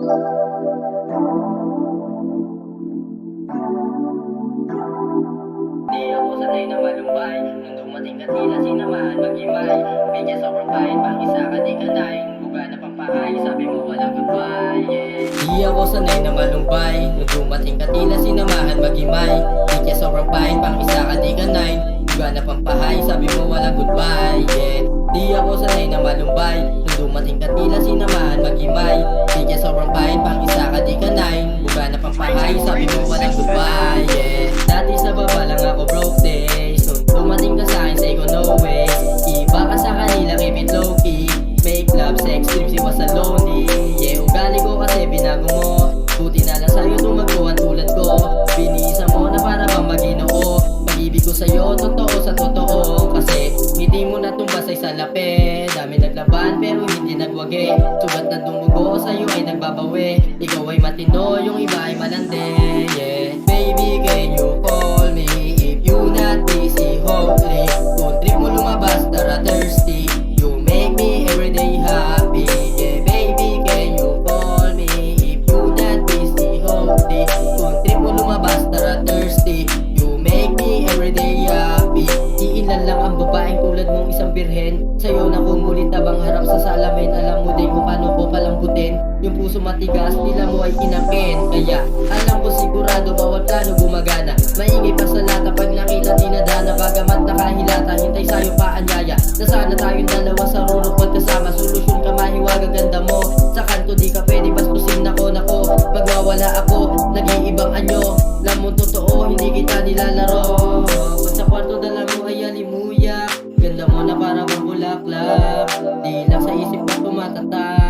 Di ako sanay na malumbay. Nung dumating ka tila sinamahan mag-imay. Medya sobrang kahit pang isa ka di ka nain. Buga na pampahay, sabi mo walang goodbye, yeah. Di ako sanay na malumbay. Nung dumating ka tila sinamahan mag-imay. Medya sobrang kahit pang isa ka di ka nain. Buga na pampahay, sabi mo walang goodbye, yeah. Di ako sanay na malumbay. Nung dumating ka tila sinamahan mag-imay. Medya sobrang kahit pang isa ka di ka nain. Buga na pampahay, sabi mo walang goodbye, yeah. Dati sa baba lang ako broke days. Nung dumating ka sa'kin say ko no way. Iba ka sa kanila, keep it low key. Make love, sex, dreams, iwas sa lonely. Yeah, ugali ko kasi binago mo. Buti na lang sa'yo tumagpuan tulad ko. Binisa mo na para bang maginoo. Pag-ibig ko sa'yo, totoo sa totoo. Kasi ngiti mo na tumbas ay salapi. Dami naglaban pero hindi nagwagi. Sugat na dumugo sa'yo ay nagbabawi. Ikaw ay matino, yung iba ay malandi, yeah. Baby, can you call me if you not busy, hopefully. Kung trip mo lumabas, tara thirsty. You make me everyday happy, yeah. Baby, can you call me if you not busy, hopefully. Kung trip mo lumabas, tara thirsty. You make me everyday happy. Iilan lang ang babaeng tulad mong isang birhen. Sa'yo na kumulit tabang harap sa salamin. Alam mo din kung paano ko palambutin. Yung puso matigas, nila mo ay inakin. Kaya alam ko sigurado bawat plano gumagana. Maingay pa sa lata pag nakita dinadana. Bagamat nakahilata, hintay sa'yo pa anyaya. Na sana tayong dalawa sa rurok magkasama. Solusyon ka mahiwag ang ganda mo. Sa kanto di ka pwede bastusin nako. Magwawala ako, nag-iibang anyo. Alam mo totoo, hindi kita nilalaro. Pag sa kwarto dala mo ay alimuyak. Ganda mo na para bang bulaklak. Di lang sa isip ko tumatatak.